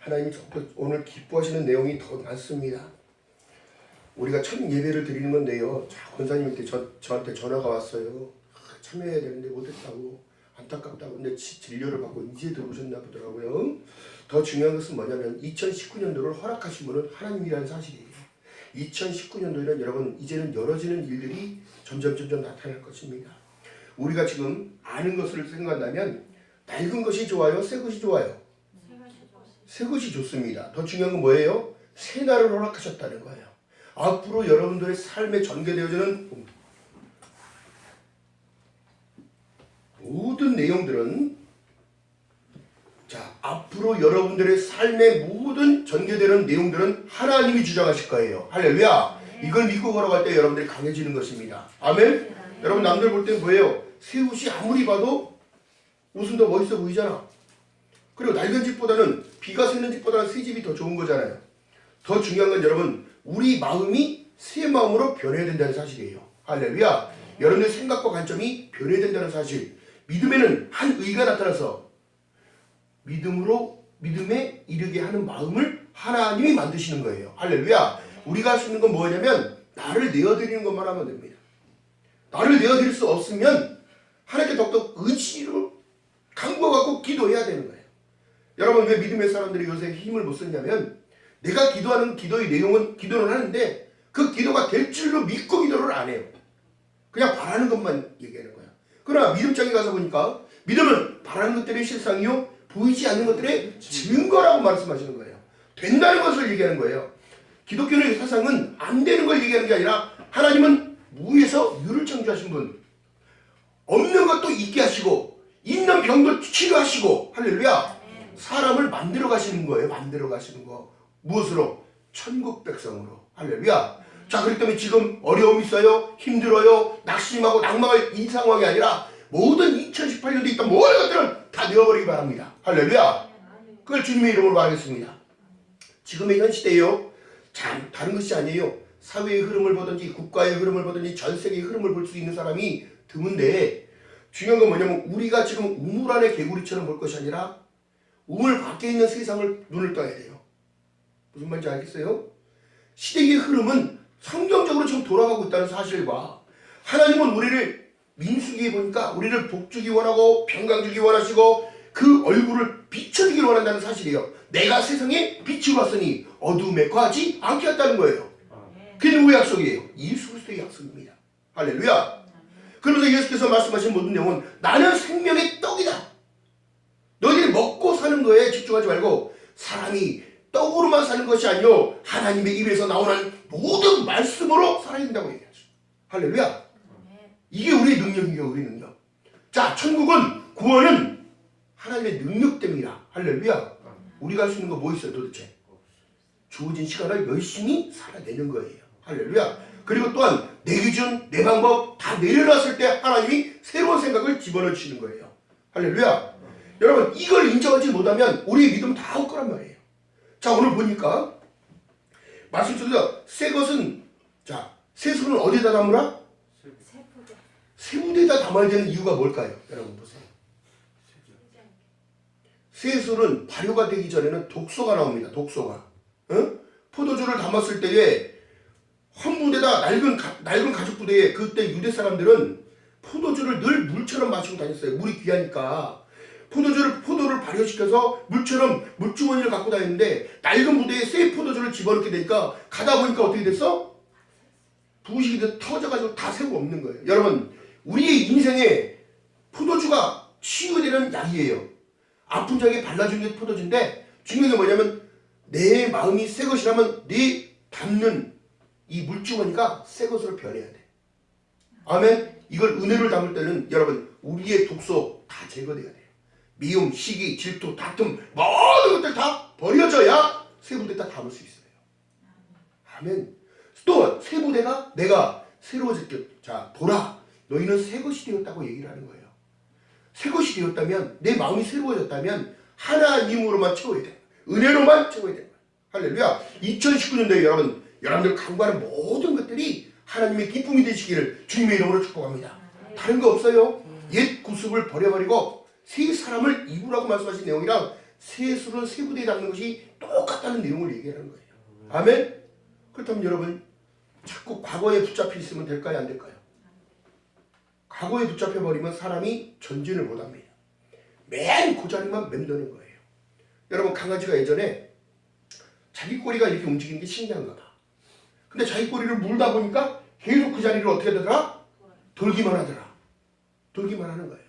하나님이 오늘 기뻐하시는 내용이 더 많습니다. 우리가 첫 예배를 드리는 건데요. 권사님한테 저한테 전화가 왔어요. 참여해야 되는데 못했다고, 안타깝다고. 근데 진료를 받고 이제 들어오셨나 보더라고요. 더 중요한 것은 뭐냐면 2019년도를 허락하신 분은 하나님이라는 사실이에요. 2019년도에는 여러분 이제는 열어지는 일들이 점점 나타날 것입니다. 우리가 지금 아는 것을 생각한다면 낡은 것이 좋아요? 새 것이 좋아요? 새 것이 좋습니다. 더 중요한 건 뭐예요? 새 날을 허락하셨다는 거예요. 앞으로 여러분들의 삶에 전개되어지는 모든 내용들은, 자, 앞으로 여러분들의 삶의 모든 전개되는 내용들은 하나님이 주장하실 거예요. 할렐루야. 이걸 믿고 걸어갈 때 여러분들이 강해지는 것입니다. 아멘. 여러분, 남들 볼 때 뭐예요? 새 옷이 아무리 봐도 옷은 더 멋있어 보이잖아. 그리고 낡은 집보다는, 비가 새는 집보다는 새 집이 더 좋은 거잖아요. 더 중요한 건 여러분, 우리 마음이 새 마음으로 변해야 된다는 사실이에요. 할렐루야. 여러분의 생각과 관점이 변해야 된다는 사실. 믿음에는 한 의가 나타나서 믿음에 이르게 하는 마음을 하나님이 만드시는 거예요. 할렐루야. 우리가 할 수 있는 건 뭐냐면 나를 내어드리는 것만 하면 됩니다. 나를 내어드릴 수 없으면 하나님께 더욱더 의지로 강구하고 기도해야 되는 거예요. 여러분, 왜 믿음의 사람들이 요새 힘을 못 쓰냐면, 내가 기도하는 기도의 내용은 기도를 하는데 그 기도가 될 줄로 믿고 기도를 안 해요. 그냥 바라는 것만 얘기하는 거야. 그러나 믿음장에 가서 보니까 믿음은 바라는 것들의 실상이요 보이지 않는 것들의 증거라고 말씀하시는 거예요. 된다는 것을 얘기하는 거예요. 기독교의 사상은 안 되는 걸 얘기하는 게 아니라, 하나님은 무에서 유를 창조하신 분, 없는 것도 있게 하시고 있는 병도 치료하시고, 할렐루야, 사람을 만들어 가시는 거예요. 만들어 가시는 거. 무엇으로? 천국 백성으로. 할렐루야. 자, 그렇기 때문에 지금 어려움이 있어요, 힘들어요, 낙심하고 낙망할 이 상황이 아니라 모든 2018년도에 있던 모든 것들은 다 내어버리기 바랍니다. 할렐루야. 그걸 주님의 이름으로 말하겠습니다. 지금의 현 시대에요, 참 다른 것이 아니에요. 사회의 흐름을 보든지 국가의 흐름을 보든지 전 세계의 흐름을 볼 수 있는 사람이 드문데, 중요한 건 뭐냐면 우리가 지금 우물 안의 개구리처럼 볼 것이 아니라 우물 밖에 있는 세상을 눈을 떠야 돼요. 무슨 말인지 알겠어요? 시대의 흐름은 성경적으로 지금 돌아가고 있다는 사실과, 하나님은 우리를 민수기에 보니까 우리를 복주기 원하고 평강 주기 원하시고 그 얼굴을 비춰주기를 원한다는 사실이에요. 내가 세상에 빛이 왔으니 어두움에 거하지 않게 했다는 거예요. 그게 누구의 약속이에요? 예수 그리스도의 약속입니다. 할렐루야. 그러면서 예수께서 말씀하신 모든 내용은 나는 생명의 떡이다. 너희들이 먹고 사는 거에 집중하지 말고 사람이 떡으로만 사는 것이 아니요 하나님의 입에서 나오는 모든 말씀으로 살아야 된다고 얘기하죠. 할렐루야. 이게 우리의 능력이에요. 우리의 능력. 자, 천국은, 구원은 하나님의 능력 때문이다. 할렐루야. 우리가 할 수 있는 거 뭐 있어요 도대체? 주어진 시간을 열심히 살아내는 거예요. 할렐루야. 그리고 또한 내 기준, 내 방법 다 내려놨을 때 하나님이 새로운 생각을 집어넣어 주시는 거예요. 할렐루야. 여러분, 이걸 인정하지 못하면 우리의 믿음 다 올 거란 말이에요. 자, 오늘 보니까 말씀 속에서 새 것은, 자, 새술은 어디다 담으라? 새부대에다 담아야 되는 이유가 뭘까요? 여러분 보세요. 새술은 발효가 되기 전에는 독소가 나옵니다. 독소가. 포도주를 담았을 때에 헌부대다, 낡은 가죽 부대에, 그때 유대 사람들은 포도주를 늘 물처럼 마시고 다녔어요. 물이 귀하니까. 포도를 발효시켜서 물처럼 물주머니를 갖고 다녔는데, 낡은 부대에 새 포도주를 집어넣게 되니까 가다 보니까 어떻게 됐어? 부식이 터져가지고 다 새고 없는 거예요. 여러분, 우리의 인생에 포도주가 치유되는 약이에요. 아픈 자에게 발라주는 게 포도주인데, 중요한 게 뭐냐면 내 마음이 새 것이라면 내 담는 이 물주머니가 새 것으로 변해야 돼. 아멘. 이걸 은혜를 담을 때는 여러분, 우리의 독소 다 제거돼야 돼요. 미움, 시기, 질투, 다툼, 모든 것들 다 버려져야 새 부대 다 담을 수 있어요. 아멘. 또 새 부대가 내가 새로워질 때, 자, 보라, 너희는 새 것이 되었다고 얘기를 하는 거예요. 새 것이 되었다면, 내 마음이 새로워졌다면 하나님으로만 채워야 돼. 은혜로만 채워야 돼. 할렐루야. 2019년도에 여러분들 간구하는 모든 것들이 하나님의 기쁨이 되시기를 주님의 이름으로 축복합니다. 다른 거 없어요. 옛 구습을 버려버리고 새 사람을 입으라고 말씀하신 내용이랑 세술은 세부대에 닦는 것이 똑같다는 내용을 얘기하는 거예요. 아멘? 그렇다면 여러분 자꾸 과거에 붙잡혀 있으면 될까요? 안 될까요? 과거에 붙잡혀버리면 사람이 전진을 못합니다. 맨 그 자리만 맴도는 거예요. 여러분 강아지가 예전에 자기 꼬리가 이렇게 움직이는 게 신기한가 봐. 근데 자기 꼬리를 물다 보니까 계속 그 자리를 어떻게 되더라? 돌기만 하더라. 돌기만 하는 거예요.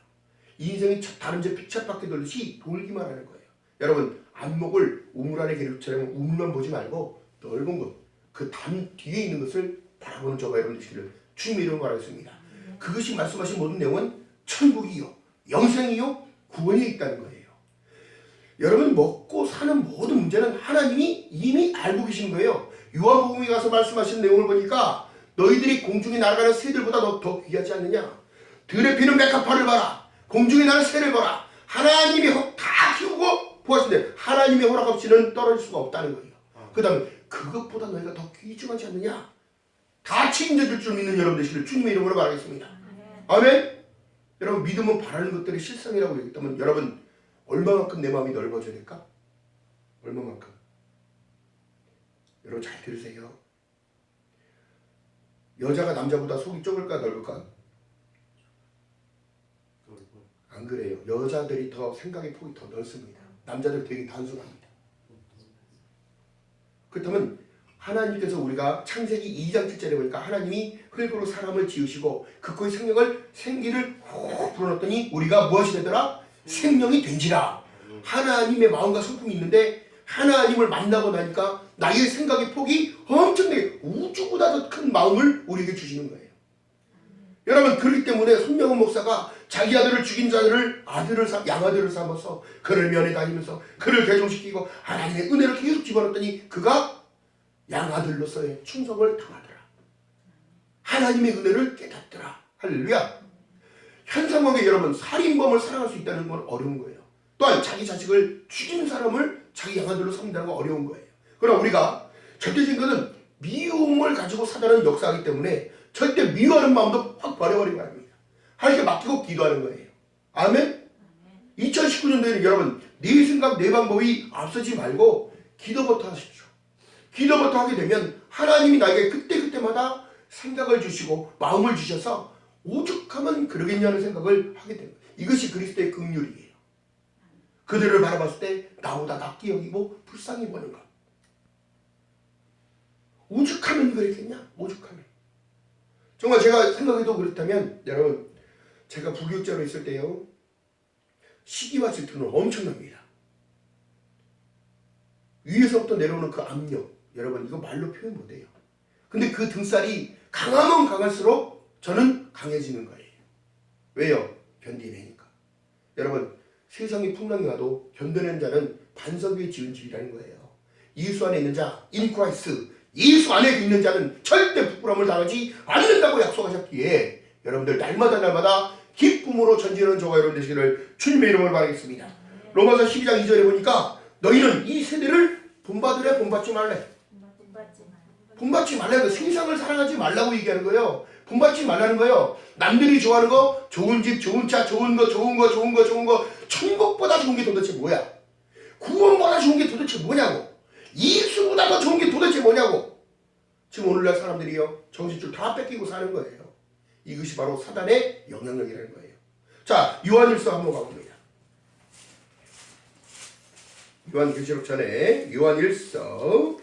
인생이 다람쥐 픽샷밖에 돌듯이 돌기만 하는 거예요. 여러분 안목을 우물 안의 계륵처럼 우물만 보지 말고 넓은 것, 그 담 뒤에 있는 것을 바라보는 저가 여러분 되시기를 주님의 이름으로 바라겠습니다. 그것이 말씀하신 모든 내용은 천국이요, 영생이요, 구원이 있다는 거예요. 여러분 먹고 사는 모든 문제는 하나님이 이미 알고 계신 거예요. 요한복음에 가서 말씀하신 내용을 보니까 너희들이 공중에 날아가는 새들보다 더 귀하지 않느냐. 들에 피는 백합화를 봐라. 공중에 나는 새를 봐라. 하나님이 다 키우고 보았는데 하나님의 허락 없이는 떨어질 수가 없다는 거예요. 그 다음에 그것보다 너희가 더 귀중하지 않느냐. 다 책임져줄 줄 믿는 여러분 되시기를 주님의 이름으로 말하겠습니다. 아멘. 여러분 믿음은 바라는 것들이 실상이라고 얘기했다면 여러분 얼마만큼 내 마음이 넓어져야 될까? 얼마만큼? 여러분 잘 들으세요. 여자가 남자보다 속이 좁을까 넓을까? 안 그래요. 여자들이 더 생각의 폭이 더 넓습니다. 남자들 되게 단순합니다. 그렇다면 하나님께서 우리가 창세기 2장 7절에 보니까 하나님이 흙으로 사람을 지으시고 그 코에 생기를 훅 불어넣었더니 우리가 무엇이 되더라? 생명이 된지라. 하나님의 마음과 성품이 있는데 하나님을 만나고 나니까 나의 생각의 폭이 엄청나게 우주보다 더 큰 마음을 우리에게 주시는 거예요. 여러분 그렇기 때문에 손명훈 목사가 자기 아들을 죽인 자들을 양아들을 삼아서 그를 면회 다니면서 그를 개종시키고 하나님의 은혜를 계속 집어넣었더니 그가 양아들로서의 충성을 당하더라. 하나님의 은혜를 깨닫더라. 할렐루야. 현 상황에 여러분 살인범을 사랑할 수 있다는 건 어려운 거예요. 또한 자기 자식을 죽인 사람을 자기 양아들로 삼는다는 건 어려운 거예요. 그러나 우리가 절대적인 것은 미움을 가지고 사다는 역사이기 때문에 절대 미워하는 마음도 확 버려버리고 합니다. 하나님께 맡기고 기도하는 거예요. 아멘? 2019년도에는 여러분 네 생각 네 방법이 앞서지 말고 기도부터 하십시오. 기도부터 하게 되면 하나님이 나에게 그때그때마다 생각을 주시고 마음을 주셔서 오죽하면 그러겠냐는 생각을 하게 됩니다. 이것이 그리스도의 긍휼이에요. 그들을 바라봤을 때 나보다 낫게 여기고 불쌍히 보는 것. 오죽하면 그랬겠냐? 오죽하면. 정말 제가 생각해도 그렇다면 여러분 제가 부교육자로 있을 때요 시기와 질투는 엄청납니다. 위에서부터 내려오는 그 압력 여러분 이거 말로 표현 못해요. 근데 그 등살이 강하면 강할수록 저는 강해지는 거예요. 왜요? 견디내니까. 여러분 세상이 풍랑이 와도 견뎌낸 자는 반석 위에 지은 집이라는 거예요. 예수 안에 있는 자 in Christ 예수 안에 있는 자는 절대 부끄러움을 당하지 않는다고 약속하셨기에 여러분들 날마다 기쁨으로 전진하는 저와 여러분 되시기를 주님의 이름으로 바라겠습니다. 로마서 12장 2절에 보니까 너희는 이 세대를 본받으래 본받지 말래. 본받지 말라는 거예요. 세상을 사랑하지 말라고 얘기하는 거예요. 본받지 말라는 거예요. 남들이 좋아하는 거 좋은 집 좋은 차 좋은 거 천국보다 좋은 게 도대체 뭐야? 구원보다 좋은 게 도대체 뭐냐고. 예수보다 더 좋은 게 도대체 뭐냐고. 지금 오늘날 사람들이요 정신줄 다 뺏기고 사는 거예요. 이것이 바로 사단의 영향력이라는 거예요. 자 요한일서 한번 가봅니다. 요한계시록 전에 요한일서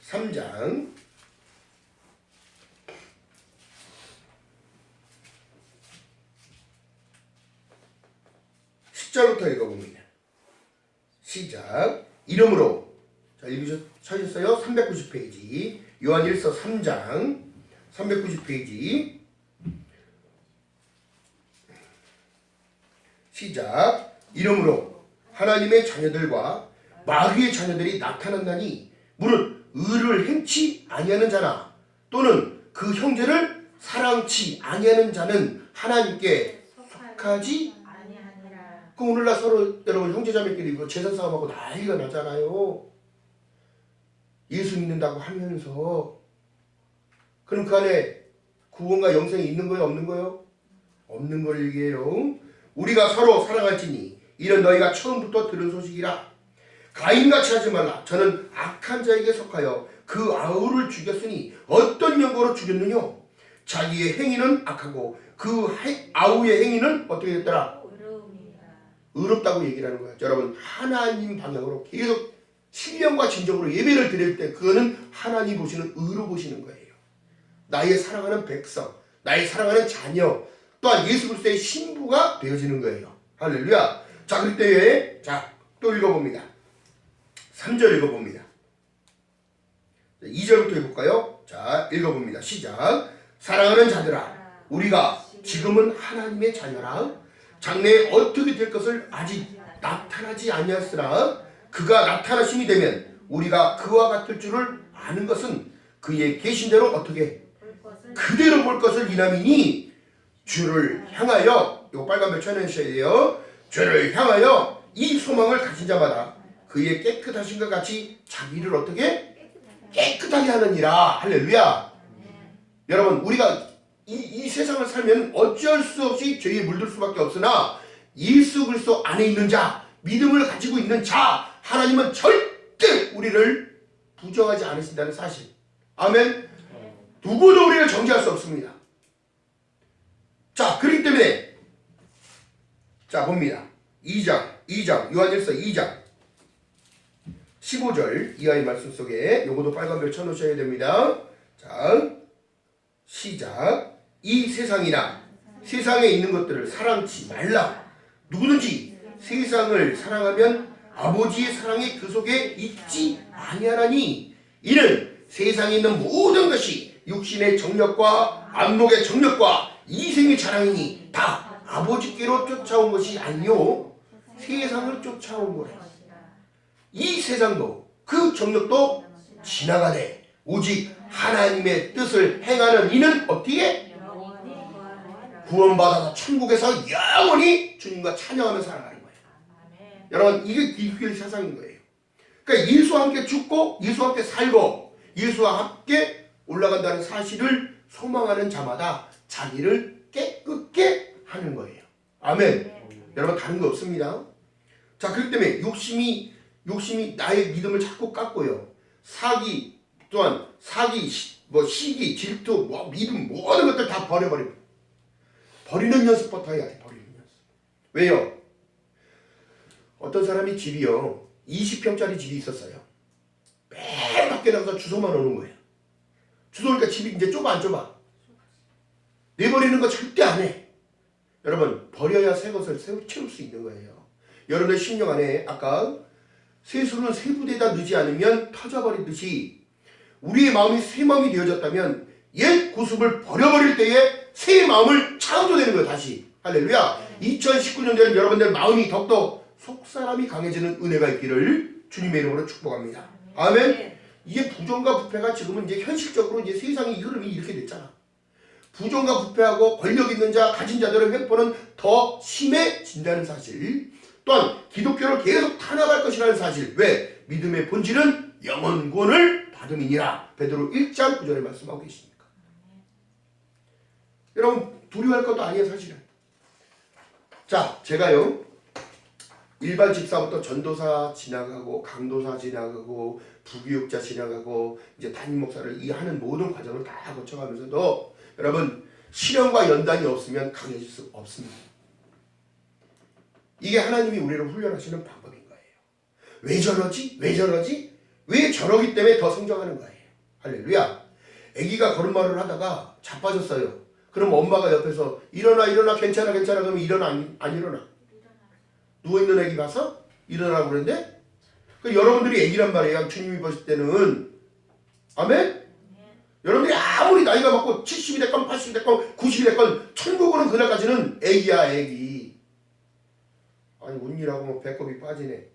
3장 10절부터 읽어봅니다. 시작. 이름으로 자 읽으셨어요? 390페이지 요한일서 3장 390페이지 시작. 이름으로 하나님의 자녀들과 마귀의 자녀들이 나타난다니 무릇 의를 행치 아니하는 자나 또는 그 형제를 사랑치 아니하는 자는 하나님께 속하지 아니하니라. 그 오늘날 서로 여러분 형제자매끼리 재산 싸움하고 난리가 나잖아요. 예수 믿는다고 하면서 그럼 그 안에 구원과 영생이 있는 거예요 없는 거예요? 없는 걸 얘기해요. 우리가 서로 사랑할지니 이는 너희가 처음부터 들은 소식이라. 가인같이 하지 말라. 저는 악한 자에게 속하여 그 아우를 죽였으니 어떤 연고로 죽였느냐. 자기의 행위는 악하고 그 아우의 행위는 어떻게 됐더라? 의롭다고 얘기를 하는 거예요. 여러분, 하나님 방향으로 계속 신령과 진정으로 예배를 드릴 때 그거는 하나님 보시는 의로 보시는 거예요. 나의 사랑하는 백성, 나의 사랑하는 자녀, 또한 예수 그리스도의 신부가 되어지는 거예요. 할렐루야. 자, 그때 또 읽어봅니다. 3절 읽어봅니다. 2절부터 해볼까요? 자, 읽어봅니다. 시작. 사랑하는 자들아, 우리가 지금은 하나님의 자녀라. 장래에 어떻게 될 것을 아직 나타나지 아니하였으나 그가 나타나심이 되면 우리가 그와 같을 줄을 아는 것은 그의 계신 대로 어떻게 그대로 볼 것을 이남이니 주를 향하여, 이거 빨간 별 쳐내셔야 돼요. 주를 향하여 이 소망을 가진 자마다 그의 깨끗하신 것 같이 자기를 어떻게 깨끗하게 하느니라. 할렐루야. 여러분, 우리가 이 세상을 살면 어쩔 수 없이 죄에 물들 수밖에 없으나 예수 그리스도 안에 있는 자, 믿음을 가지고 있는 자, 하나님은 절대 우리를 부정하지 않으신다는 사실. 아멘. 누구도 우리를 정죄할 수 없습니다. 자, 그렇기 때문에 자, 봅니다. 2장 요한일서 2장 15절 이하의 말씀 속에 요것도 빨간 별 쳐놓으셔야 됩니다. 자, 시작. 이 세상이나 세상에 있는 것들을 사랑치 말라. 누구든지 세상을 사랑하면 아버지의 사랑이 그 속에 있지 아니하나니 이는 세상에 있는 모든 것이 육신의 정력과 안목의 정력과 이생의 자랑이니 다 아버지께로 쫓아온 것이 아니요 세상을 쫓아온 거래. 이 세상도 그 정력도 지나가되 오직 하나님의 뜻을 행하는 이는 어떻게? 구원받아서 천국에서 영원히 주님과 찬양하며 살아가는 거예요. 여러분, 이게 기독교의 세상인 거예요. 그러니까 예수와 함께 죽고 예수와 함께 살고 예수와 함께 올라간다는 사실을 소망하는 자마다 자기를 깨끗게 하는 거예요. 아멘. 여러분, 다른 거 없습니다. 자, 그렇기 때문에 욕심이 나의 믿음을 자꾸 깎고요. 사기, 또한 시기, 질투, 믿음, 모든 것들 다 버려버립니다. 버리는 연습부터 해야 돼. 버리는 연습. 왜요? 어떤 사람이 집이요 20평짜리 집이 있었어요. 매일 밖에 나가서 주소만 오는 거예요. 주소 오니까 집이 이제 좁아 안 좁아? 내버리는 거 절대 안 해. 여러분, 버려야 새 것을 채울 수 있는 거예요. 여러분의 심령 안에 아까 세수는 새 부대에다 넣지 않으면 터져버리듯이 우리의 마음이 새 마음이 되어졌다면 옛 구습을 버려버릴 때에 새 마음을 창조되는 거예요. 다시. 할렐루야. 2019년에는 여러분들 마음이 더욱더 속사람이 강해지는 은혜가 있기를 주님의 이름으로 축복합니다. 아멘. 이게 부정과 부패가 지금은 이제 현실적으로 이제 세상의 흐름이 이렇게 됐잖아. 부정과 부패하고 권력 있는 자, 가진 자들의 횡포는 더 심해진다는 사실. 또한 기독교를 계속 탄압할 것이라는 사실. 왜? 믿음의 본질은 영원 구원을 받음이니라. 베드로 1장 9절에 말씀하고 계십니까? 여러분, 두려워할 것도 아니에요, 사실은. 자, 제가요 일반 집사부터 전도사 지나가고 강도사 지나가고 부교육자 지나가고 이제 담임 목사를 이 하는 모든 과정을 다 거쳐가면서도 여러분, 실현과 연단이 없으면 강해질 수 없습니다. 이게 하나님이 우리를 훈련하시는 방법인 거예요. 왜 저러지? 왜 저러기 때문에 더 성장하는 거예요. 할렐루야. 아기가 걸음마를 하다가 자빠졌어요. 그럼 엄마가 옆에서 일어나 괜찮아 그러면 일어나 안 일어나? 누워있는 아기 봐서 일어나라고 그러는데 여러분들이 아기란 말이에요. 주님이 보실 때는. 아멘? 여러분들이 아무리 나이가 많고 70이 됐건 80이 됐건 90이 됐건 천국은 그날까지는 아기야, 아기. 아니, 운이라고 뭐 배꼽이 빠지네.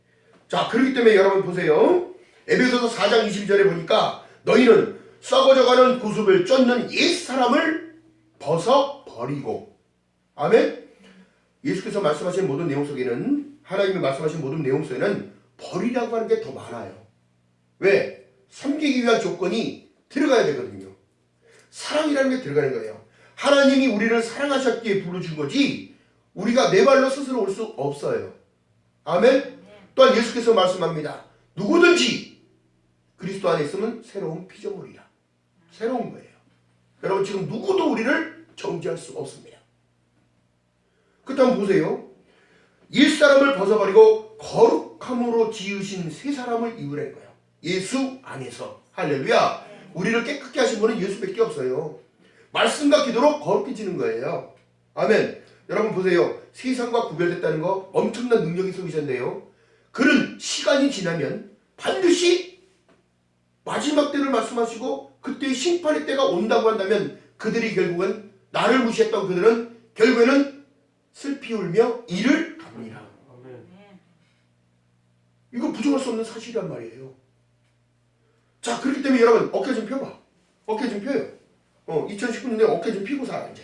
자, 그렇기 때문에 여러분 보세요. 에베소서 4장 22절에 보니까 너희는 썩어져가는 구습을 쫓는 옛사람을 벗어버리고. 아멘? 예수께서 말씀하신 모든 내용 속에는, 하나님이 말씀하신 모든 내용 속에는 버리라고 하는 게 더 많아요. 왜? 섬기기 위한 조건이 들어가야 되거든요. 사랑이라는 게 들어가는 거예요. 하나님이 우리를 사랑하셨기에 불러준 거지 우리가 내 발로 스스로 올 수 없어요. 아멘. 또한 예수께서 말씀합니다. 누구든지 그리스도 안에 있으면 새로운 피조물이라. 새로운 거예요. 여러분 지금 누구도 우리를 정죄할 수 없습니다. 그렇다면 보세요. 옛사람을 벗어버리고 거룩함으로 지으신 새 사람을 입으라는 거예요. 예수 안에서. 할렐루야. 우리를 깨끗게 하신 분은 예수밖에 없어요. 말씀과 기도로 거룩해지는 거예요. 아멘. 여러분 보세요. 세상과 구별됐다는 거 엄청난 능력이 속이셨는데요. 그는 시간이 지나면 반드시 마지막 때를 말씀하시고 그때의 심판의 때가 온다고 한다면 그들이 결국은 나를 무시했던 그들은 결국에는 슬피 울며 이를 갑니다. 이거 부정할 수 없는 사실이란 말이에요. 자, 그렇기 때문에 여러분 어깨 좀 펴봐. 어깨 좀 펴요. 2019년에 어깨 좀 피고 살아 이제.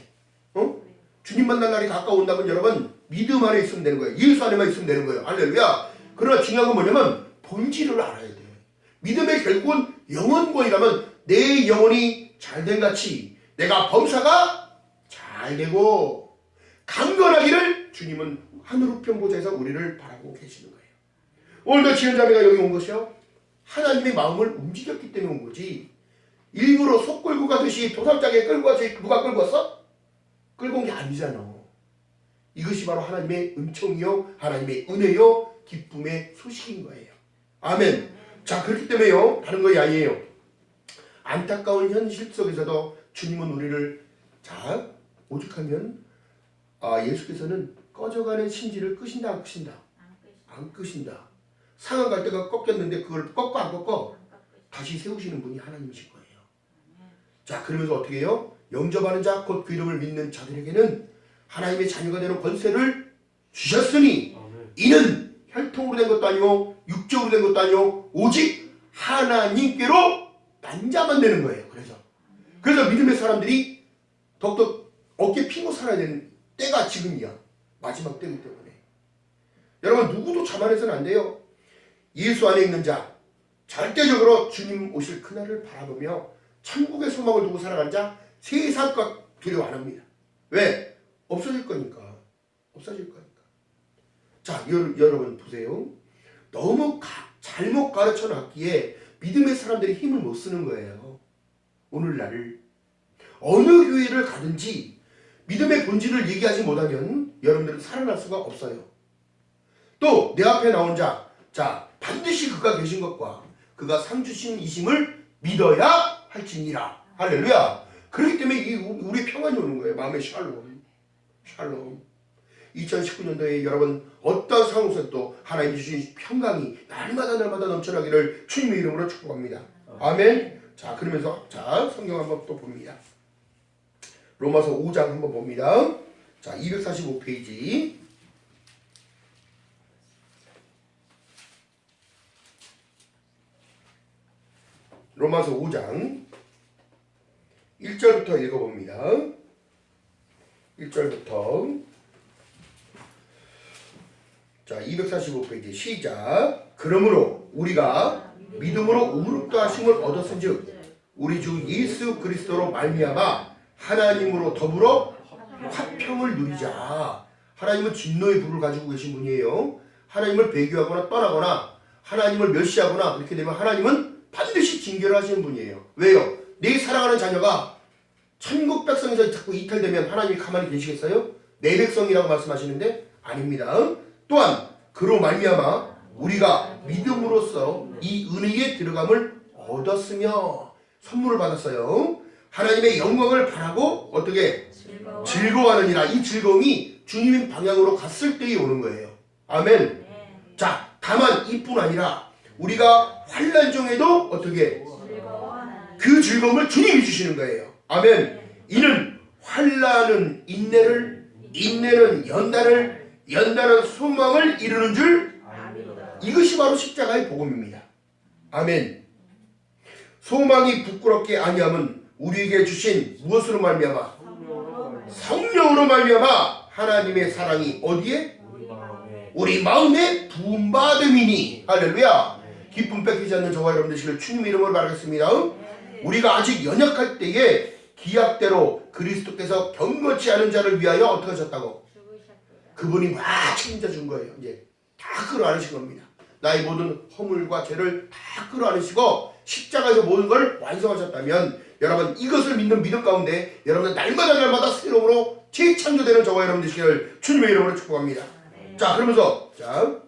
주님 만날 날이 가까운다면 여러분 믿음 안에 있으면 되는 거예요. 예수 안에만 있으면 되는 거예요. 할렐루야. 그러나 중요한 건 뭐냐면 본질을 알아야 돼. 믿음의 결국은 영원권이라면 내 영혼이 잘된 같이 내가 범사가 잘 되고 강건하기를 주님은 하늘 우편 보좌에서 우리를 바라보고 계시는 거예요. 오늘도 지은자매가 여기 온 것이요. 하나님의 마음을 움직였기 때문에 온 거지. 일부러 속 끌고 가듯이 도살장에 끌고 가서 누가 끌고 왔어? 끌고 온 게 아니잖아. 이것이 바로 하나님의 은총이요 하나님의 은혜요 기쁨의 소식인 거예요. 아멘. 자, 그렇기 때문에요 다른 것이 아니에요. 안타까운 현실 속에서도 주님은 우리를 자 오죽하면 예수께서는 꺼져가는 심지를 끄신다 안 끄신다? 안 끄신다. 상한 갈 때가 꺾였는데 그걸 꺾어 안 꺾어? 다시 세우시는 분이 하나님이실 거예요. 자, 그러면서 어떻게 해요? 영접하는 자 곧 그 이름을 믿는 자들에게는 하나님의 자녀가 되는 권세를 주셨으니 이는 혈통으로 된 것도 아니고 육적으로 된 것도 아니고 오직 하나님께로 난 자만 되는 거예요. 그래서 믿음의 사람들이 더욱더 어깨 피고 살아야 되는 때가 지금이야. 마지막 때이기 때문에 여러분 누구도 자만해서는 안 돼요. 예수 안에 있는 자 절대적으로 주님 오실 그날을 바라보며 천국의 소망을 두고 살아가는 자 세상과 두려워 안 합니다. 왜? 없어질 거니까. 없어질 거니까. 자, 여러분 보세요. 너무 잘못 가르쳐 놨기에 믿음의 사람들이 힘을 못 쓰는 거예요. 오늘날 어느 교회를 가든지 믿음의 본질을 얘기하지 못하면 여러분들은 살아날 수가 없어요. 또 내 앞에 나온 자 반드시 그가 계신 것과 그가 상 주신 이심을 믿어야 할지니라. 할렐루야. 그렇기 때문에 우리 평안이 오는 거예요. 마음의 샬롬. 2019년도에 여러분 어떤 상황 속에도 하나님 주신 평강이 날마다 넘쳐나기를 주님의 이름으로 축복합니다. 아멘. 자, 그러면서 성경 한번 또 봅니다. 로마서 5장 한번 봅니다. 자, 245페이지. 로마서 5장 1절부터 읽어봅니다. 1절부터 자 245페이지 시작. 그러므로 우리가 믿음으로 의롭다 하심을 얻었은즉 우리 주 예수 그리스도로 말미암아 하나님으로 더불어 화평을 누리자. 하나님은 진노의 불을 가지고 계신 분이에요. 하나님을 배교하거나 떠나거나 하나님을 멸시하거나 그렇게 되면 하나님은 반드시 징계를 하시는 분이에요. 왜요? 내 사랑하는 자녀가 천국 백성에서 자꾸 이탈되면 하나님이 가만히 계시겠어요? 내 백성이라고 말씀하시는데 아닙니다. 또한 그로 말미암아 우리가 믿음으로써 이 은혜에 들어감을 얻었으며 선물을 받았어요. 하나님의 영광을 바라고 어떻게 즐거워하느니라. 이 즐거움이 주님의 방향으로 갔을 때에 오는 거예요. 아멘. 자, 다만 이뿐 아니라 우리가 환난 중에도 어떻게 그 즐거움을 주님이 주시는 거예요. 아멘. 이는 환난은 인내를, 인내는 연단을, 연단은 소망을 이루는 줄. 이것이 바로 십자가의 복음입니다. 아멘. 소망이 부끄럽게 아니함은 우리에게 주신 무엇으로 말미암아? 성령으로 말미암아 하나님의 사랑이 어디에? 우리 마음에 부음받음이니. 할렐루야. 기쁨 뺏기지 않는 저와 여러분 되시길 주님의 이름으로 바라겠습니다. 우리가 아직 연약할 때에 기약대로 그리스도께서 경건치 않은 자를 위하여 어떻게 하셨다고? 그분이 막 책임져 준 거예요. 이제 다 끌어안으신 겁니다. 나의 모든 허물과 죄를 다 끌어안으시고 십자가에서 모든 걸 완성하셨다면 여러분 이것을 믿는 믿음 가운데 여러분은 날마다 새로움으로 재창조되는 저와 여러분 되시기를 주님의 이름으로 축복합니다. 자, 그러면서 자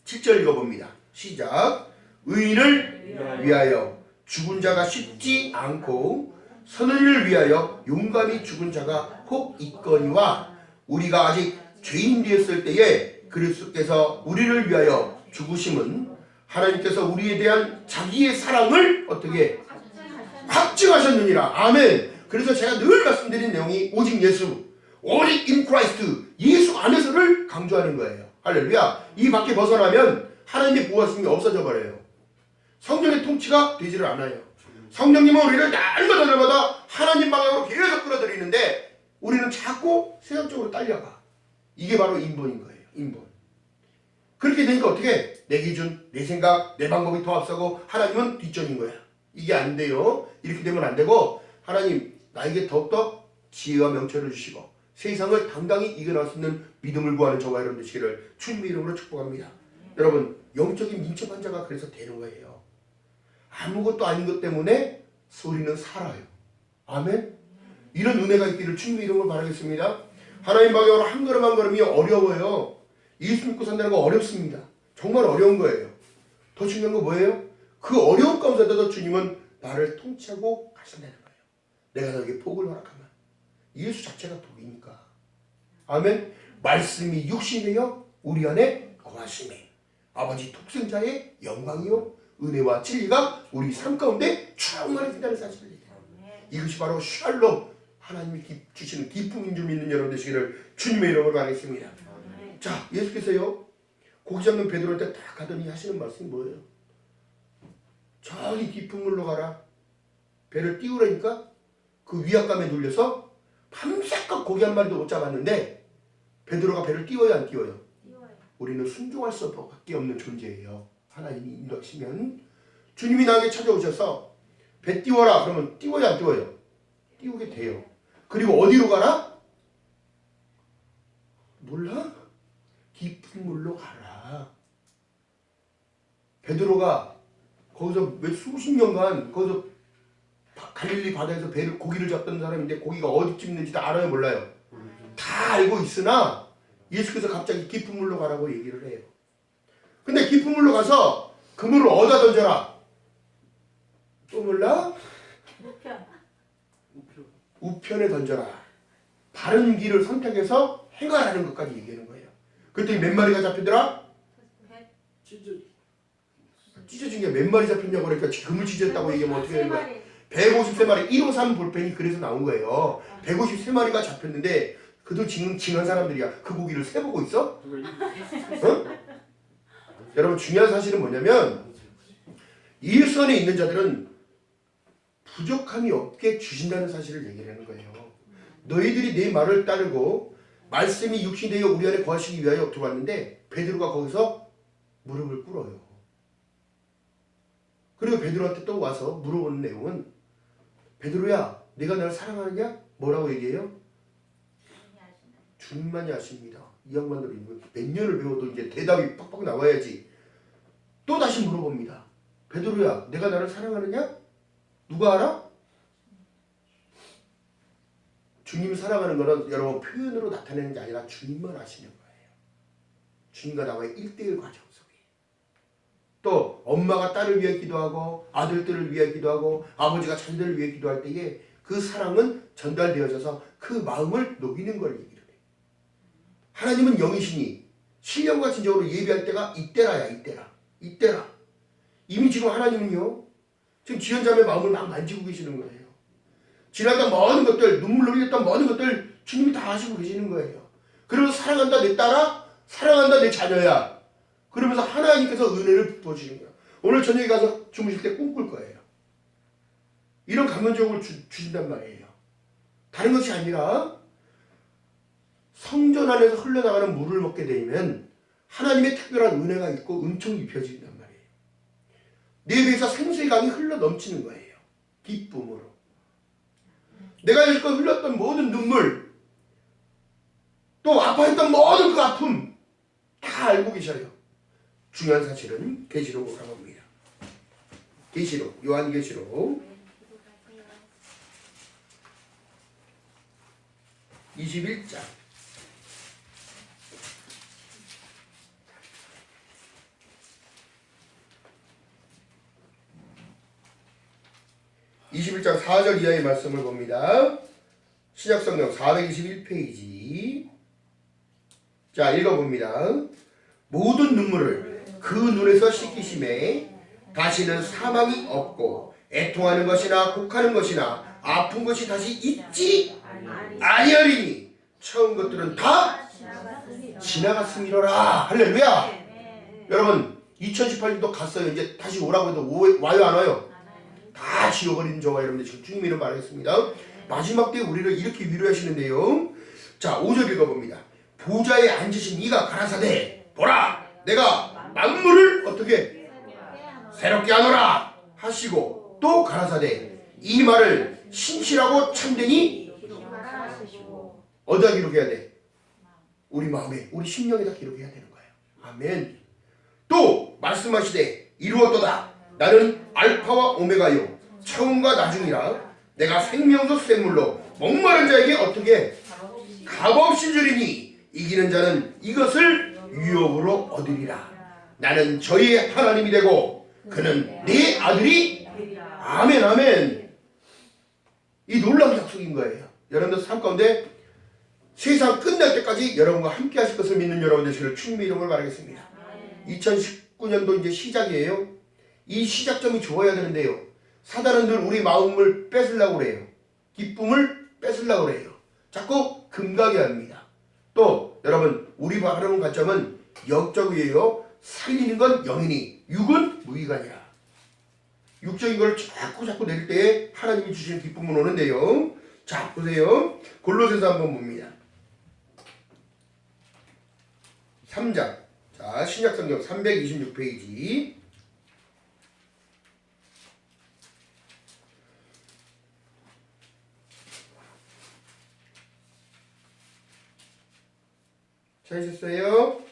7절 읽어봅니다. 시작. 의인을 위하여 죽은 자가 쉽지 않고 선한 일을 위하여 용감히 죽은 자가 혹 있거니와 우리가 아직 죄인 되었을 때에 그리스도께서 우리를 위하여 죽으심은 하나님께서 우리에 대한 자기의 사랑을 어떻게 확증하셨느니라. 아멘. 그래서 제가 늘 말씀드린 내용이 오직 예수, 오직 인 크라이스트, 예수 안에서를 강조하는 거예요. 할렐루야. 이 밖에 벗어나면 하나님의 보호하심이 없어져 버려요. 성령의 통치가 되지를 않아요. 성령님은 우리를 날마다 하나님 방향으로 계속 끌어들이는데 우리는 자꾸 세상적으로 딸려가. 이게 바로 인본인 거예요. 인본. 그렇게 되니까 어떻게? 내 기준, 내 생각, 내 방법이 더 앞서고 하나님은 뒷전인 거야. 이게 안 돼요. 이렇게 되면 안 되고 하나님 나에게 더욱더 지혜와 명철을 주시고 세상을 당당히 이겨나갈 수 있는 믿음을 구하는 저와 여러분 되시기를 주님의 이름으로 축복합니다. 여러분 영적인 민첩한 자가 그래서 되는 거예요. 아무것도 아닌 것 때문에 우리는 살아요. 아멘. 이런 은혜가 있기를 주님의 이름으로 바라겠습니다. 하나님 방향으로 한 걸음 한 걸음이 어려워요. 예수 믿고 산다는 거 어렵습니다. 정말 어려운 거예요. 더 중요한 거 뭐예요? 그 어려운 가운데도 주님은 나를 통치하고 가신다는 거예요. 내가 너에게 복을 허락하면 예수 자체가 복이니까. 아멘. 말씀이 육신이여 우리 안에 거하시네. 아버지 독생자의 영광이요 은혜와 진리가 우리 삶 가운데 충만해진다는 사실을 얘기해요. 이것이 바로 샬롬, 하나님이 주시는 기쁨인 줄 믿는 여러분 되시기를 주님의 이름으로 바라겠습니다. 자, 예수께서요 고기 잡는 베드로한테 딱 가더니 하시는 말씀이 뭐예요? 저기 깊은 물로 가라. 배를 띄우라니까 그 위압감에 눌려서 밤새껏 고기 한 마리도 못 잡았는데 베드로가 배를 띄워요 안 띄워요? 우리는 순종할 수밖에 없는 존재예요. 하나님이 인도하시면 주님이 나에게 찾아오셔서 배 띄워라 그러면 띄워요 안 띄워요? 띄우게 돼요. 그리고 어디로 가라? 몰라? 깊은 물로 가라. 베드로가 거기서 몇 수십 년간 거기서 갈릴리 바다에서 고기를 잡던 사람인데 고기가 어디쯤 있는지도 알아요 몰라요? 다 알고 있으나 예수께서 갑자기 깊은 물로 가라고 얘기를 해요. 근데 깊은 물로 가서 그 물을 어디다 던져라? 또 몰라? 우편에 던져라. 바른 길을 선택해서 행하라는 것까지 얘기하는 거예요. 그랬더니 몇 마리가 잡히더라? 찢어진 게 몇 마리 잡혔냐고 그러니까 금을 찢었다고 얘기하면 어떻게 되는 거야? 153마리 153 볼펜이 그래서 나온 거예요. 153마리가 잡혔는데 그도 징한 사람들이야. 그 고기를 세보고 있어? 어? 여러분 중요한 사실은 뭐냐면 예수 안에 있는 자들은 부족함이 없게 주신다는 사실을 얘기하는 거예요. 너희들이 내 말을 따르고 말씀이 육신이 되어 우리 안에 거하시기 위하여 들어왔는데 베드로가 거기서 무릎을 꿇어요. 그리고 베드로한테 또 와서 물어보는 내용은 베드로야 내가 나를 사랑하느냐? 뭐라고 얘기해요? 주님만이 아십니다. 이 양반들이 몇 년을 배워도 이제 대답이 팍팍 나와야지. 또 다시 물어봅니다. 베드로야 내가 나를 사랑하느냐? 누가 알아? 주님 사랑하는 거는 여러분 표현으로 나타내는 게 아니라 주님만 아시는 거예요. 주님과 나와의 1대1 과정 속에. 또 엄마가 딸을 위해 기도하고 아들들을 위해 기도하고 아버지가 자녀들을 위해 기도할 때에 그 사랑은 전달되어져서 그 마음을 녹이는 걸 얘기를 해요. 하나님은 영이시니 신령과 진정으로 예비할 때가 이때라야. 이때라. 이미 지금 하나님은요 지금 지연자매의 마음을 막 만지고 계시는 거예요. 지나간 모든 것들, 눈물 흘렸던 모든 것들 주님이 다 하시고 계시는 거예요. 그러면서 사랑한다 내 딸아, 사랑한다 내 자녀야. 그러면서 하나님께서 은혜를 부어주시는 거예요. 오늘 저녁에 가서 주무실 때 꿈꿀 거예요. 이런 감동적으로 주신단 말이에요. 다른 것이 아니라 성전 안에서 흘러나가는 물을 먹게 되면 하나님의 특별한 은혜가 있고 은총이 입혀진단 말이에요. 내 배에서 생수의 강이 흘러 넘치는 거예요. 기쁨으로. 내가 여지껏 흘렸던 모든 눈물, 또 아파했던 모든 그 아픔 다 알고 계셔요. 중요한 사실은 계시록으로 가봅니다. 계시록, 요한계시록 21장 21장 4절 이하의 말씀을 봅니다. 신약성경 421페이지. 자, 읽어봅니다. 모든 눈물을 그 눈에서 씻기심에 다시는 사망이 없고 애통하는 것이나 곡하는 것이나 아픈 것이 다시 있지 아니하리니 처음 것들은 다 지나갔음이로라. 할렐루야. 여러분 2018년도 갔어요. 이제 다시 오라고 해도 와요 안 와요? 다 지워버리는 저와 여러분들 지금 주님 이름 말하겠습니다. 마지막 때 우리를 이렇게 위로하시는데요. 자, 5절 읽어봅니다. 보좌에 앉으신 이가 가라사대 보라 내가 만물을 어떻게 새롭게 하노라 하시고 또 가라사대 이 말을 신실하고 참되니 어디다 기록해야 돼? 우리 마음에 우리 심령에다 기록해야 되는 거예요. 아멘. 또 말씀하시되 이루었도다 나는 알파와 오메가요 처음과 나중이라 내가 생명수 샘물로 목마른 자에게 어떻게 값없이 주리니 이기는 자는 이것을 유업으로 얻으리라. 나는 저희의 하나님이 되고 그는 내 아들이 아멘 아멘. 이 놀라운 약속인 거예요. 여러분들 삶 가운데 세상 끝날 때까지 여러분과 함께 하실 것을 믿는 여러분들 되시기를 주님의 이름을 바라겠습니다. 2019년도 이제 시작이에요. 이 시작점이 좋아야 되는데요. 사단은 늘 우리 마음을 뺏으려고 그래요. 기쁨을 뺏으려고 그래요. 자꾸 금가게 합니다. 또 여러분 우리 바라는 관점은 영적이에요. 살리는 건 영이니 육은 무의가니라. 육적인 걸 자꾸 내릴 때에 하나님이 주시는 기쁨은 오는데요. 자 보세요. 골로새서 한번 봅니다. 3장. 자 신약성경 326페이지. 찾으셨어요?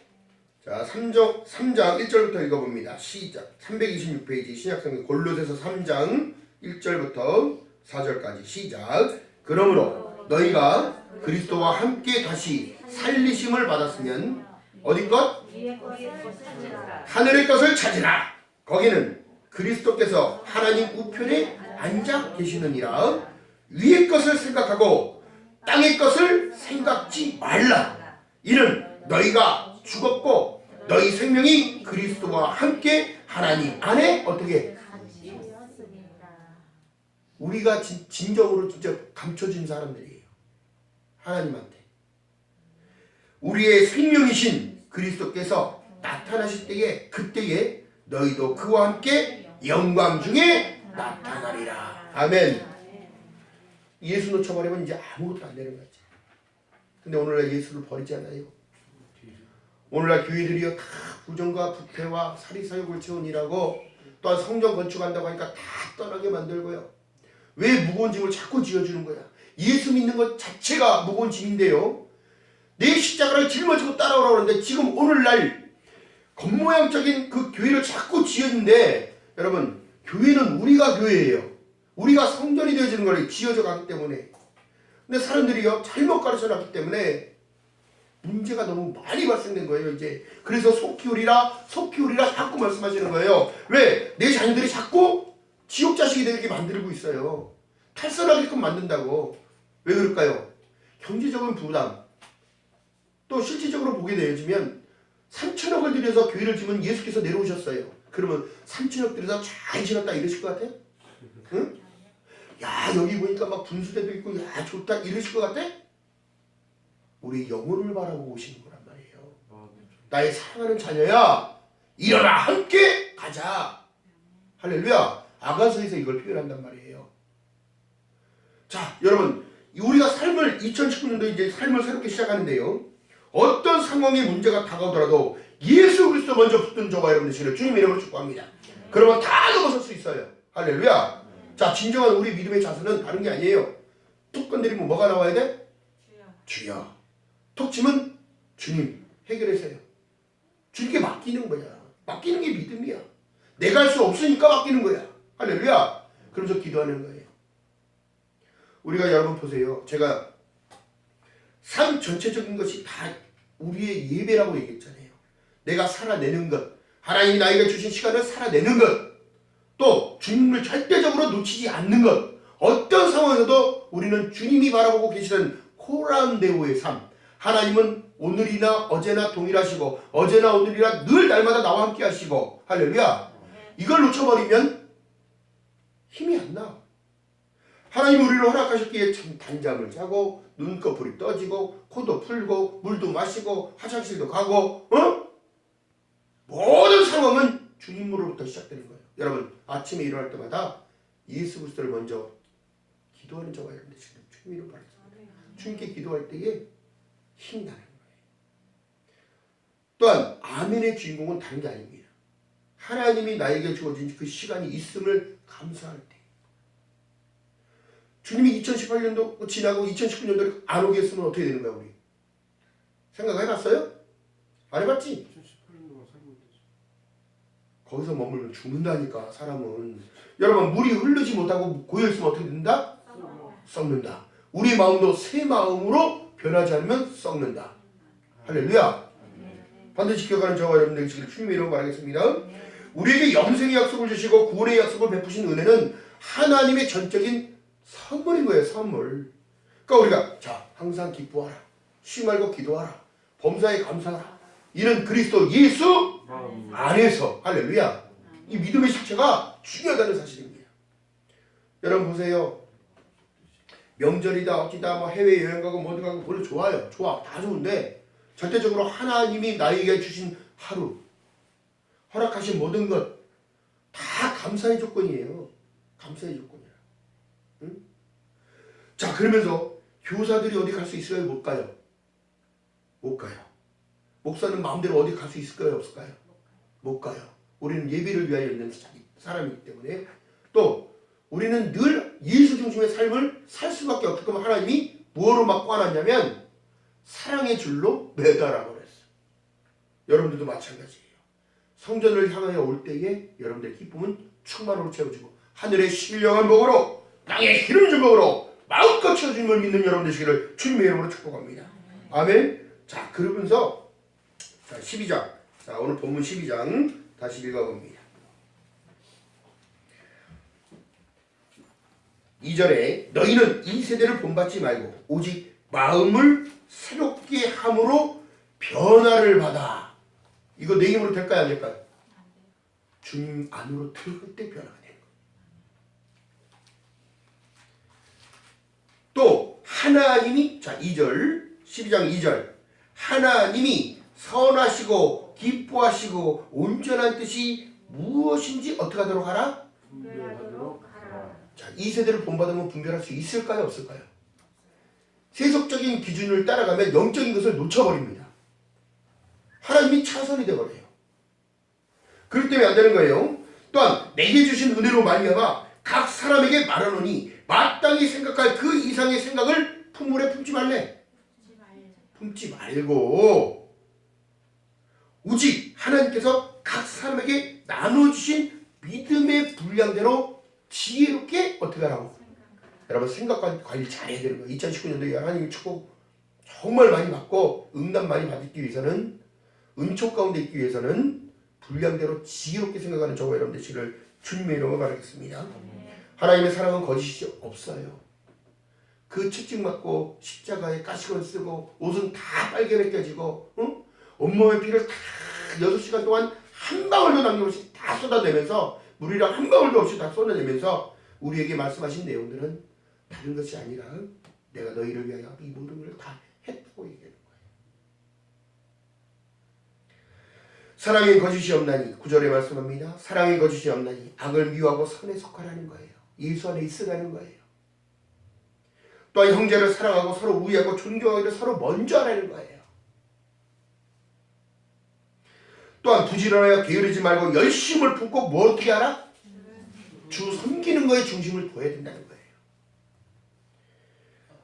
자 3장 1절부터 읽어봅니다. 시작. 326페이지 신약성경 골로새서 3장 1절부터 4절까지 시작. 그러므로 너희가 그리스도와 함께 다시 살리심을 받았으면 어디 것? 하늘의 것을 찾으라. 거기는 그리스도께서 하나님 우편에 앉아 계시느니라. 위의 것을 생각하고 땅의 것을 생각지 말라. 이는 너희가 죽었고 너희 생명이 그리스도와 함께 하나님 안에 어떻게 우리가 진정으로 진짜 감춰진 사람들이에요. 하나님한테 우리의 생명이신 그리스도께서 나타나실 때에 그때에 너희도 그와 함께 영광 중에 나타나리라. 아멘. 예수 놓쳐버리면 이제 아무것도 안 되는 거지. 근데 오늘날 예수를 버리잖아요. 오늘날 교회들이요 다 부정과 부패와 사리사욕을 채우니라고 또한 성전 건축한다고 하니까 다 떠나게 만들고요. 왜 무거운 짐을 자꾸 지어주는 거야? 예수 믿는 것 자체가 무거운 짐인데요. 내 십자가를 짊어지고 따라오라고 하는데 지금 오늘날 겉모양적인 그 교회를 자꾸 지었는데 여러분 교회는 우리가 교회예요. 우리가 성전이 되어지는 걸 지어져 가기 때문에. 근데 사람들이요 잘못 가르쳐 놨기 때문에 문제가 너무 많이 발생된 거예요. 이제 그래서 속히 오리라 자꾸 말씀하시는 거예요. 왜? 내 자녀들이 자꾸 지옥 자식이 되게 만들고 있어요. 탈선하게끔 만든다고. 왜 그럴까요? 경제적인 부담 또 실질적으로 보게 되어지면 3천억을 들여서 교회를 지면 예수께서 내려오셨어요. 그러면 3천억 들여서 잘 지었다 이러실 것 같아? 응? 야 여기 보니까 막 분수대도 있고 야 좋다 이러실 것 같아? 우리 영혼을 바라보고 오시는 거란 말이에요. 나의 사랑하는 자녀야 일어나 함께 가자. 할렐루야. 아가서에서 이걸 표현한단 말이에요. 자 여러분 우리가 삶을 2019년도 이제 삶을 새롭게 시작하는데요. 어떤 상황의 문제가 다가오더라도 예수 그리스도 먼저 붙든 저와 여러분들 되시기를 주님 이름으로 축복합니다. 그러면 다 넘어설 수 있어요. 할렐루야. 자 진정한 우리 믿음의 자세는 다른 게 아니에요. 툭 건드리면 뭐가 나와야 돼? 주여. 주여. 톡 치면 주님 해결하세요. 주님께 맡기는 거야. 맡기는 게 믿음이야. 내가 할 수 없으니까 맡기는 거야. 할렐루야. 그러면서 기도하는 거예요. 우리가 여러분 보세요. 제가 삶 전체적인 것이 다 우리의 예배라고 얘기했잖아요. 내가 살아내는 것, 하나님이 나에게 주신 시간을 살아내는 것, 또 주님을 절대적으로 놓치지 않는 것, 어떤 상황에서도 우리는 주님이 바라보고 계시는 코람데오의 삶, 하나님은 오늘이나 어제나 동일하시고 어제나 오늘이나 늘 날마다 나와 함께 하시고, 할렐루야. 이걸 놓쳐버리면 힘이 안 나. 하나님 우리를 허락하셨기에 참 단잠을 자고 눈꺼풀이 떠지고 코도 풀고 물도 마시고 화장실도 가고 모든 상황은 주님으로부터 시작되는 거예요. 여러분 아침에 일어날 때마다 예수 그리스도를 먼저 기도하는 저와 여러분들 지금 주님 이름 받았습니다. 주님께 기도할 때에 힘이 나는 거예요. 또한 아멘의 주인공은 다른 게 아닙니다. 하나님이 나에게 주어진 그 시간이 있음을 감사할 때, 주님이 2018년도 지나고 2019년도를 안 오게 했으면 어떻게 되는 거야 우리? 생각해봤어요? 안 해봤지? 2018년도가 살고 있지. 거기서 머물면 죽는다니까 사람은. 여러분 물이 흐르지 못하고 고여있으면 어떻게 된다? 썩는다. 우리 마음도 새 마음으로 변하지 않으면 썩는다. 할렐루야. 반드시 기억하는 저와 여러분 되시기를 주님의 이름으로 바라겠습니다. 우리에게 영생의 약속을 주시고 구원의 약속을 베푸신 은혜는 하나님의 전적인 선물인 거예요. 선물. 그러니까 우리가 자 항상 기뻐하라, 쉬지 말고 기도하라, 범사에 감사하라, 이는 그리스도 예수 안에서, 할렐루야, 이 믿음의 실체가 중요하다는 사실입니다. 여러분 보세요. 명절이다 어찌다 뭐 해외여행 가고 뭐든 가고 물론 좋아요. 좋아. 다 좋은데 절대적으로 하나님이 나에게 주신 하루, 허락하신 모든 것 다 감사의 조건이에요. 감사의 조건이야. 응? 자 그러면서 교사들이 어디 갈 수 있을까요? 못 가요? 못 가요. 목사는 마음대로 어디 갈 수 있을까요? 없을까요? 못 가요. 우리는 예배를 위하여 있는 사람이기 때문에, 또 우리는 늘 예수 중심의 삶을 살 수밖에 없기 때문에 하나님이 뭐로 막 꽈놨냐면 사랑의 줄로 매달아 버렸어. 여러분들도 마찬가지예요. 성전을 향하여 올 때에 여러분들의 기쁨은 충만으로 채워지고 하늘의 신령한 복으로 땅의 기름진 복으로 마음껏 채워주님을 믿는 여러분 되시기를 주님의 이름으로 축복합니다. 아멘. 자 그러면서 자 12장, 자 오늘 본문 12장 다시 읽어봅니다. 2절에 너희는 이 세대를 본받지 말고 오직 마음을 새롭게 함으로 변화를 받아. 이거 내 힘으로 될까요? 안 될까요? 주님 안으로 들어갈 때 변화가 되는 거예요. 또 하나님이, 자 2절 12장 2절, 하나님이 선하시고 기뻐하시고 온전한 뜻이 무엇인지 어떻게 하도록 하라? 분별하도록 하라. 자, 이 세대를 본받으면 분별할 수 있을까요? 없을까요? 세속적인 기준을 따라가면 영적인 것을 놓쳐버립니다. 하나님이 차선이 되어버려요. 그렇기 때문에 안 되는 거예요. 또한 내게 주신 은혜로 말미암아 각 사람에게 말하노니 마땅히 생각할 그 이상의 생각을 품물에 품지 말래. 품지 말고 오직 하나님께서 각 사람에게 나눠주신 믿음의 분량대로 지혜롭게 어떻게 하라고? 여러분 생각 관리 잘해야 되는 거예요. 2019년도에 하나님의 축복 정말 많이 받고 응답 많이 받기 위해서는, 은총 가운데 있기 위해서는 분량대로 지혜롭게 생각하는 저와 여러분 되시기를 주님의 이름으로 바라겠습니다. 하나님의 사랑은 거짓이 없어요. 그 채찍 맞고 십자가에 가시관 쓰고 옷은 다 빨개 벗겨지고 온몸의 피를 다 6시간 동안 한 방울도 남김없이 다 쏟아내면서, 물이랑 한 방울도 없이 다 쏟아내면서 우리에게 말씀하신 내용들은 다른 것이 아니라 내가 너희를 위하여 이 모든 걸 다 했다고 얘기하는 거예요. 사랑에 거짓이 없나니, 9절에 말씀합니다. 사랑에 거짓이 없나니 악을 미워하고 선에 속하라는 거예요. 예수 안에 있으라는 거예요. 또한 형제를 사랑하고 서로 우애하고 존경하기를 서로 먼저 하라는 거예요. 또한 부지런하여 게으르지 말고 열심을 품고 뭐 어떻게 하라? 주 섬기는 거에 중심을 둬야 된다는 거예요.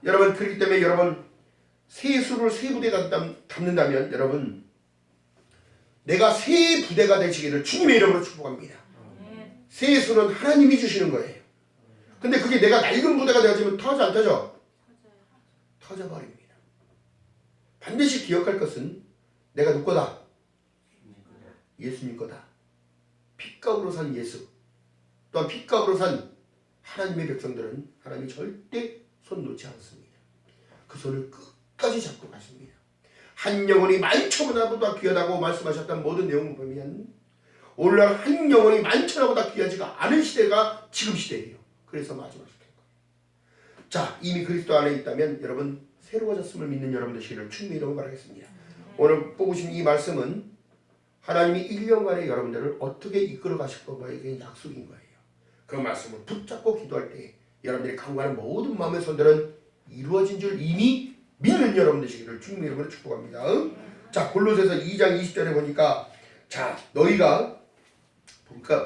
여러분 그렇기 때문에 여러분 세수를 세 부대에 담는다면 여러분 내가 세 부대가 되시기를 주님의 이름으로 축복합니다. 세수는 하나님이 주시는 거예요. 근데 그게 내가 낡은 부대가 되어지면 터져 안 터져? 터져버립니다. 반드시 기억할 것은 내가 누구 거다? 예수님 거다. 핏값으로 산 예수 또한 핏값으로 산 하나님의 백성들은 하나님이 절대 손 놓지 않습니다. 그 손을 끝까지 잡고 가십니다. 한 영혼이 만천보다 귀하다고 말씀하셨던 모든 내용을 보면 오늘날 한 영혼이 만천보다 귀하지가 않은 시대가 지금 시대예요. 그래서 마지막 시대인 거예요. 자, 이미 그리스도 안에 있다면 여러분 새로워졌음을 믿는 여러분 되시기를 주님의 이름으로 바라겠습니다. 오늘 뽑으신 이 말씀은 하나님이 1년간의 여러분들을 어떻게 이끌어 가실 거에 약속인 거예요. 그 말씀을 붙잡고 기도할 때 여러분들이 간구하는 모든 마음의 손들은 이루어진 줄 이미 믿는 여러분 되시기를 주님의 이름으로 축복합니다. 자, 골로새서 2장 20절에 보니까 자, 너희가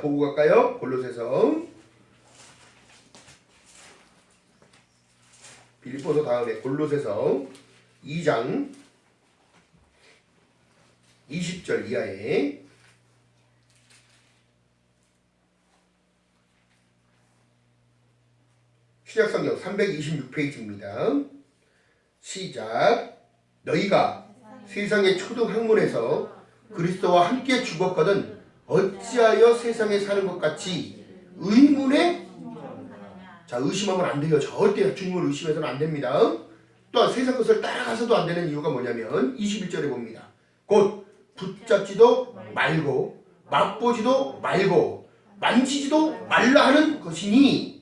보고 갈까요? 골로새서 빌립보서 다음에 골로새서 2장 20절 이하에 신약성경 326페이지입니다. 시작. 너희가 세상의 초등학문에서 그리스도와 함께 죽었거든 어찌하여 세상에 사는 것 같이 의문에 자 의심하면 안 돼요. 절대 주님을 의심해서는 안 됩니다. 또한 세상 것을 따라가서도 안 되는 이유가 뭐냐면 21절에 봅니다. 곧 붙잡지도 말고 맛보지도 말고 만지지도 말라 하는 것이니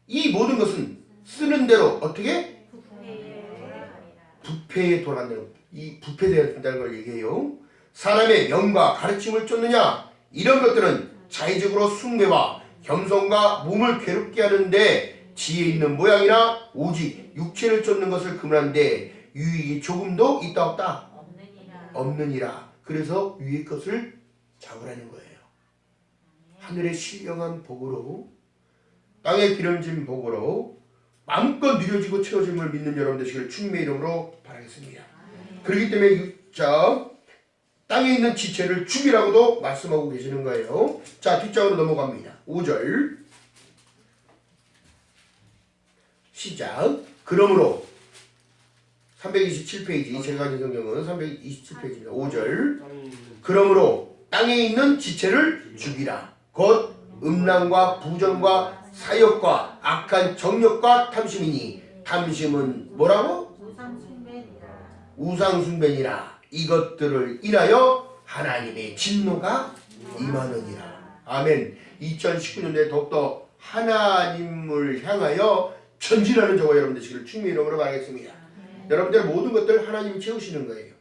이 모든 것은 쓰는 대로 어떻게? 부패에 돌아간다는 이 부패된다는 걸 얘기해요. 사람의 명과 가르침을 쫓느냐 이런 것들은 자의적으로 숭배와 겸손과 몸을 괴롭게 하는데 지혜 있는 모양이나 오직 육체를 쫓는 것을 금하는데 유익이 조금도 있다 없다? 없느니라. 그래서 위의 것을 잡으라는 거예요. 하늘의 신령한 복으로 땅의 기름진 복으로 마음껏 누려지고 채워짐을 믿는 여러분 되시기를 주님의 이름으로 바라겠습니다. 그렇기 때문에 자 땅에 있는 지체를 죽이라고도 말씀하고 계시는 거예요. 자, 뒷장으로 넘어갑니다. 5절 시작. 그러므로 327페이지 제가 가진 성경은 327페이지입니다. 5절 그러므로 땅에 있는 지체를 죽이라. 곧 음란과 부정과 사욕과 악한 정욕과 탐심이니 탐심은 뭐라고? 우상숭배니라. 이것들을 인하여 하나님의 진노가 임하느니라. 아멘. 2019년도에 더욱더 하나님을 향하여 전진하는 저와 여러분 되시기를 주님의 이름으로 바라겠습니다. 여러분들의 모든 것들 하나님이 채우시는 거예요.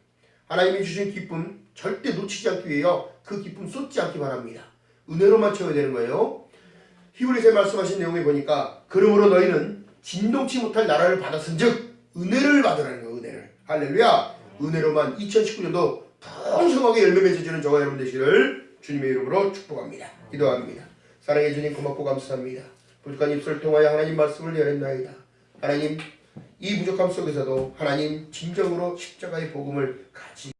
하나님이 주신 기쁨 절대 놓치지 않기 위해요. 그 기쁨 쏟지 않기 바랍니다. 은혜로만 채워야 되는 거예요. 히브리서에 말씀하신 내용에 보니까 그러므로 너희는 진동치 못할 나라를 받았은즉 은혜를 받으라는 거예요. 은혜를. 할렐루야. 은혜로만 2019년도 풍성하게 열매 맺어지는 저와 여러분 되시기를 주님의 이름으로 축복합니다. 기도합니다. 사랑해 주님 고맙고 감사합니다. 부족한 입술을 통하여 하나님 말씀을 열었나이다. 하나님 이 부족함 속에서도 하나님 진정으로 십자가의 복음을 가지